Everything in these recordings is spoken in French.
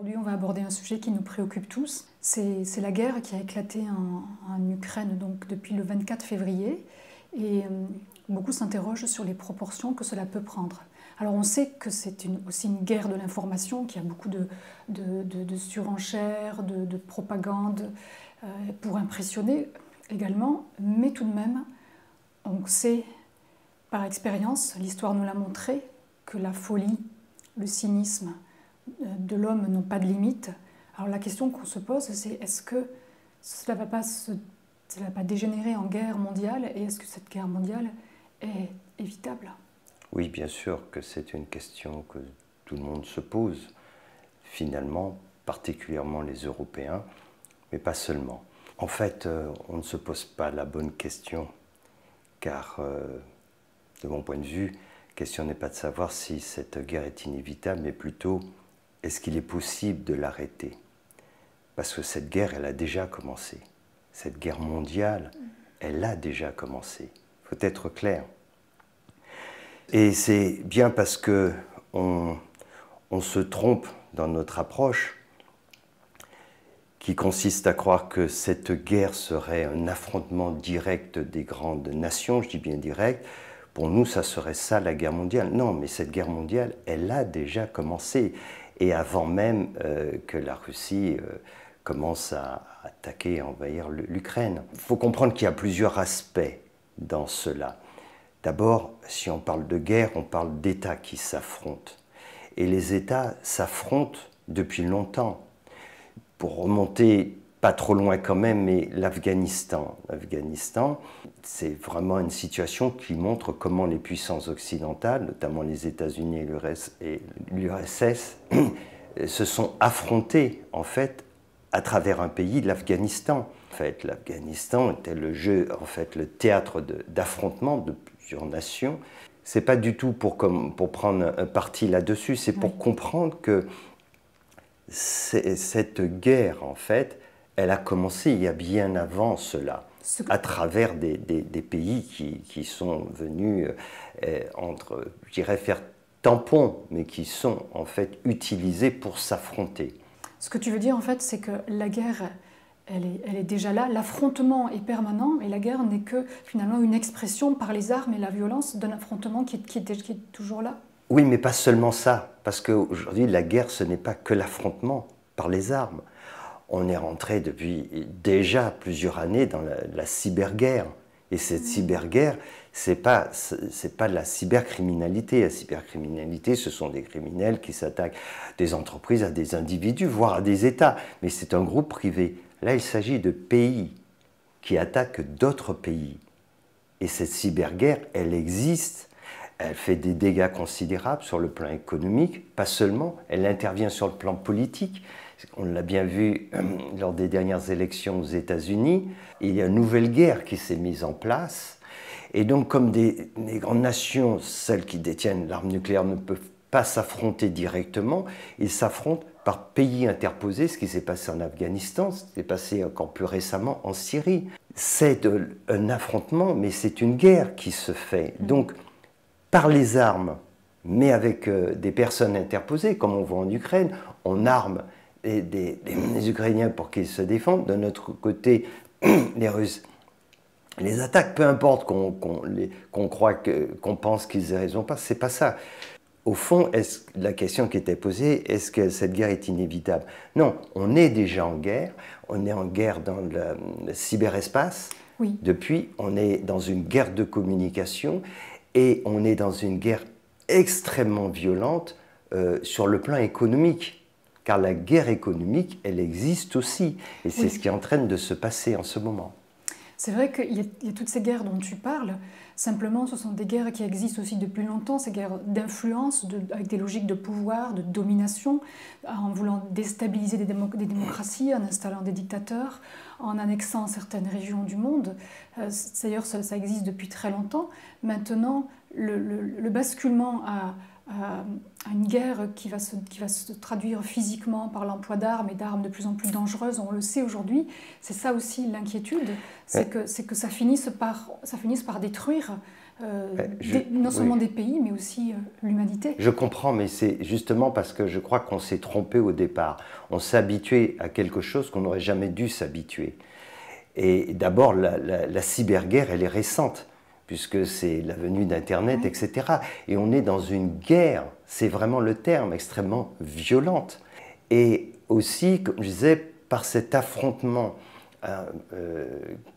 Aujourd'hui, on va aborder un sujet qui nous préoccupe tous. C'est la guerre qui a éclaté en Ukraine donc, depuis le 24 février. Et beaucoup s'interrogent sur les proportions que cela peut prendre. Alors on sait que c'est aussi une guerre de l'information, qu'il y a beaucoup de surenchères, de propagande pour impressionner également. Mais tout de même, on sait par expérience, l'histoire nous l'a montré, que la folie, le cynisme de l'homme n'ont pas de limite. Alors la question qu'on se pose, c'est est-ce que cela ne va pas dégénérer en guerre mondiale, et est-ce que cette guerre mondiale est évitable? Oui, bien sûr que c'est une question que tout le monde se pose, finalement, particulièrement les Européens, mais pas seulement. En fait, on ne se pose pas la bonne question, car, de mon point de vue, la question n'est pas de savoir si cette guerre est inévitable, mais plutôt, est-ce qu'il est possible de l'arrêter? Parce que cette guerre, elle a déjà commencé. Cette guerre mondiale, elle a déjà commencé. Il faut être clair. Et c'est bien parce qu'on se trompe dans notre approche, qui consiste à croire que cette guerre serait un affrontement direct des grandes nations, je dis bien direct. Pour nous, ça serait ça la guerre mondiale. Non, mais cette guerre mondiale, elle a déjà commencé. Et avant même que la Russie commence à attaquer et envahir l'Ukraine. Il faut comprendre qu'il y a plusieurs aspects dans cela. D'abord, si on parle de guerre, on parle d'États qui s'affrontent. Et les États s'affrontent depuis longtemps. Pour remonter pas trop loin quand même, mais l'Afghanistan. L'Afghanistan, c'est vraiment une situation qui montre comment les puissances occidentales, notamment les États-Unis et l'URSS, se sont affrontées, en fait, à travers un pays, l'Afghanistan. En fait, l'Afghanistan était le théâtre d'affrontement de plusieurs nations. C'est pas du tout pour prendre un parti là-dessus, c'est pour comprendre que cette guerre, en fait, elle a commencé il y a bien avant cela, à travers des pays qui sont venus je dirais, faire tampon, mais qui sont en fait utilisés pour s'affronter. Ce que tu veux dire, en fait, c'est que la guerre, elle est déjà là, l'affrontement est permanent, et la guerre n'est que finalement une expression par les armes et la violence d'un affrontement qui est toujours là. Oui, mais pas seulement ça, parce qu'aujourd'hui, la guerre, ce n'est pas que l'affrontement par les armes. On est rentré depuis déjà plusieurs années dans la cyberguerre. Et cette cyberguerre, c'est pas de la cybercriminalité. La cybercriminalité, ce sont des criminels qui s'attaquent à des entreprises, à des individus, voire à des États. Mais c'est un groupe privé. Là, il s'agit de pays qui attaquent d'autres pays. Et cette cyberguerre, elle existe. Elle fait des dégâts considérables sur le plan économique, pas seulement, elle intervient sur le plan politique. On l'a bien vu lors des dernières élections aux États-Unis. Il y a une nouvelle guerre qui s'est mise en place. Et donc, comme les grandes nations, celles qui détiennent l'arme nucléaire, ne peuvent pas s'affronter directement, ils s'affrontent par pays interposés, ce qui s'est passé en Afghanistan, ce qui s'est passé encore plus récemment en Syrie. C'est un affrontement, mais c'est une guerre qui se fait. Donc, par les armes, mais avec des personnes interposées, comme on voit en Ukraine, on arme les Ukrainiens pour qu'ils se défendent. De notre côté, les Russes les attaquent, peu importe qu'on croit qu'on pense qu'ils aient raison, pas, c'est pas ça. Au fond, la question qui était posée, est-ce que cette guerre est inévitable? Non, on est déjà en guerre. On est en guerre dans le cyberespace. Oui. Depuis, on est dans une guerre de communication. Et on est dans une guerre extrêmement violente sur le plan économique. Car la guerre économique, elle existe aussi. Et c'est ce qui est en train de se passer en ce moment. C'est vrai qu'il y a toutes ces guerres dont tu parles. Simplement, ce sont des guerres qui existent aussi depuis longtemps, ces guerres d'influence, avec des logiques de pouvoir, de domination, en voulant déstabiliser des démocraties, en installant des dictateurs, en annexant certaines régions du monde. D'ailleurs, ça existe depuis très longtemps. Maintenant, le basculement à une guerre qui va se traduire physiquement par l'emploi d'armes et d'armes de plus en plus dangereuses, on le sait aujourd'hui, c'est ça aussi l'inquiétude, c'est que ça finisse par détruire non seulement oui. des pays, mais aussi l'humanité. Je comprends, mais c'est justement parce que je crois qu'on s'est trompé au départ. On s'est habitué à quelque chose qu'on n'aurait jamais dû s'habituer. Et d'abord, la cyberguerre, elle est récente, puisque c'est la venue d'Internet, Oui. etc. Et on est dans une guerre, c'est vraiment le terme, extrêmement violente. Et aussi, comme je disais, par cet affrontement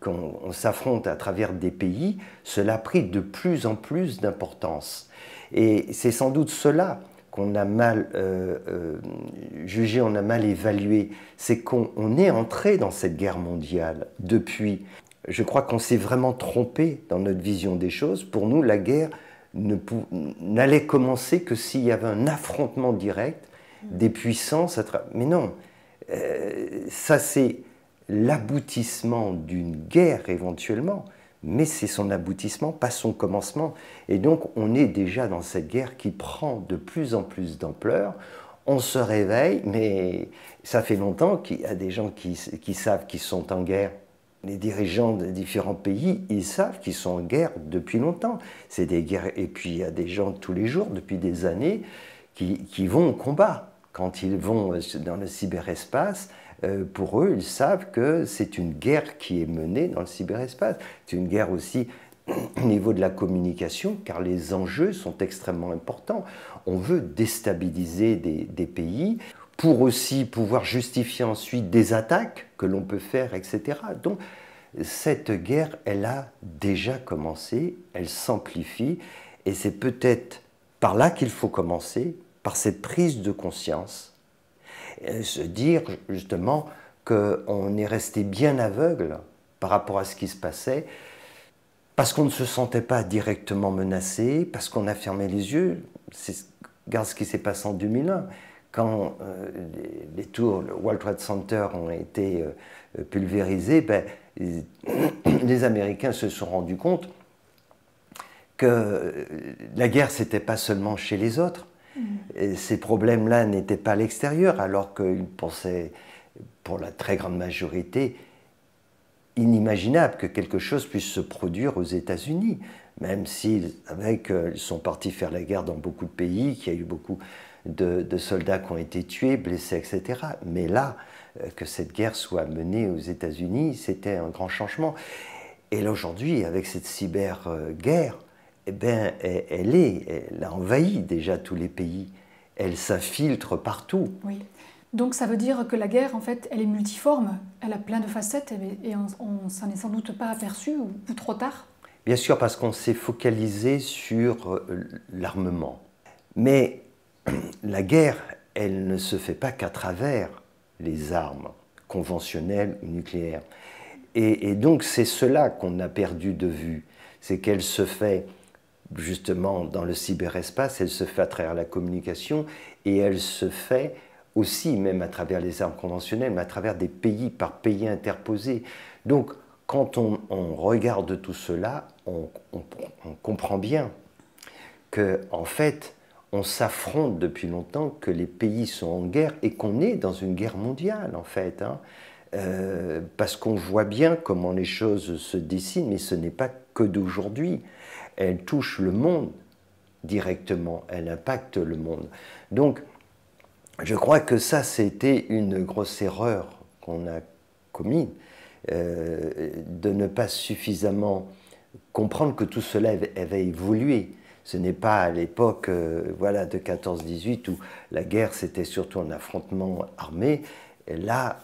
qu'on s'affronte à travers des pays, cela a pris de plus en plus d'importance. Et c'est sans doute cela qu'on a mal jugé, on a mal évalué, c'est qu'on est entré dans cette guerre mondiale depuis. Je crois qu'on s'est vraiment trompé dans notre vision des choses. Pour nous, la guerre n'allait commencer que s'il y avait un affrontement direct des puissances. Mais non, ça c'est l'aboutissement d'une guerre éventuellement, mais c'est son aboutissement, pas son commencement. Et donc on est déjà dans cette guerre qui prend de plus en plus d'ampleur. On se réveille, mais ça fait longtemps qu'il y a des gens qui savent qu'ils sont en guerre. Les dirigeants de différents pays, ils savent qu'ils sont en guerre depuis longtemps. C'est des guerres, et puis il y a des gens tous les jours, depuis des années, qui vont au combat. Quand ils vont dans le cyberespace, pour eux, ils savent que c'est une guerre qui est menée dans le cyberespace. C'est une guerre aussi au niveau de la communication, car les enjeux sont extrêmement importants. On veut déstabiliser des pays pour aussi pouvoir justifier ensuite des attaques que l'on peut faire, etc. Donc, cette guerre, elle a déjà commencé, elle s'amplifie, et c'est peut-être par là qu'il faut commencer, par cette prise de conscience, et se dire justement qu'on est resté bien aveugle par rapport à ce qui se passait, parce qu'on ne se sentait pas directement menacé, parce qu'on a fermé les yeux. Regarde ce qui s'est passé en 2001, quand les tours, le World Trade Center ont été pulvérisées, ben, les Américains se sont rendus compte que la guerre, ce n'était pas seulement chez les autres. Et ces problèmes-là n'étaient pas à l'extérieur, alors qu'ils pensaient, pour la très grande majorité, inimaginable que quelque chose puisse se produire aux États-Unis, même s'ils savaient qu'ils sont partis faire la guerre dans beaucoup de pays, qu'il y a eu beaucoup de soldats qui ont été tués, blessés, etc. Mais là, que cette guerre soit menée aux États-Unis, c'était un grand changement. Et là, aujourd'hui, avec cette cyber-guerre, eh bien, elle a envahi déjà tous les pays. Elle s'infiltre partout. Oui. Donc ça veut dire que la guerre, en fait, elle est multiforme, elle a plein de facettes et on s'en est sans doute pas aperçu ou trop tard. Bien sûr, parce qu'on s'est focalisé sur l'armement. Mais la guerre, elle ne se fait pas qu'à travers les armes conventionnelles ou nucléaires. Et donc c'est cela qu'on a perdu de vue, c'est qu'elle se fait justement dans le cyberespace, elle se fait à travers la communication et elle se fait aussi même à travers les armes conventionnelles, mais à travers des pays par pays interposés. Donc quand on regarde tout cela, on comprend bien qu'en fait, on s'affronte depuis longtemps, que les pays sont en guerre et qu'on est dans une guerre mondiale en fait. Parce qu'on voit bien comment les choses se dessinent, mais ce n'est pas que d'aujourd'hui. Elle touche le monde directement, elle impacte le monde. Donc, je crois que ça, c'était une grosse erreur qu'on a commise, de ne pas suffisamment comprendre que tout cela avait évolué. Ce n'est pas à l'époque voilà, de 14-18 où la guerre, c'était surtout un affrontement armé. Et là,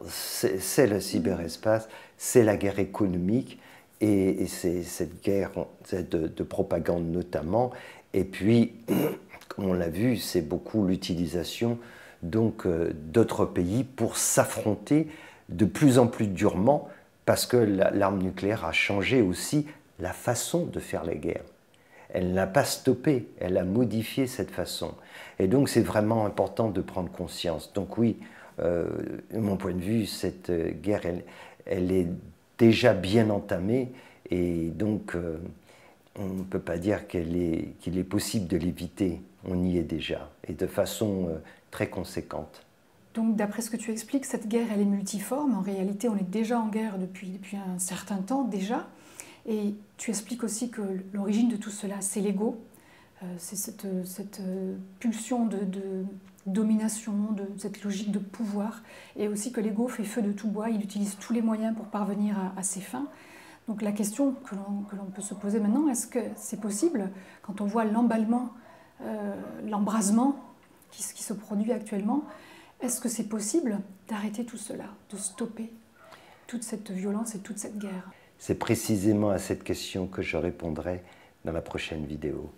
c'est le cyberespace, c'est la guerre économique, et c'est cette guerre de propagande notamment. Et puis, comme on l'a vu, c'est beaucoup l'utilisation donc d'autres pays pour s'affronter de plus en plus durement, parce que l'arme nucléaire a changé aussi la façon de faire la guerre. Elle n'a pas stoppé, elle a modifié cette façon. Et donc c'est vraiment important de prendre conscience. Donc oui, de mon point de vue, cette guerre, elle est déjà bien entamée, et donc on ne peut pas dire qu'il est possible de l'éviter. On y est déjà, et de façon très conséquente. Donc d'après ce que tu expliques, cette guerre, elle est multiforme. En réalité, on est déjà en guerre depuis un certain temps déjà. Et tu expliques aussi que l'origine de tout cela, c'est l'ego. C'est cette pulsion de domination, de cette logique de pouvoir. Et aussi que l'ego fait feu de tout bois, il utilise tous les moyens pour parvenir à ses fins. Donc la question que l'on peut se poser maintenant, est-ce que c'est possible, quand on voit l'emballement, l'embrasement qui se produit actuellement, est-ce que c'est possible d'arrêter tout cela, de stopper toute cette violence et toute cette guerre? C'est précisément à cette question que je répondrai dans la prochaine vidéo.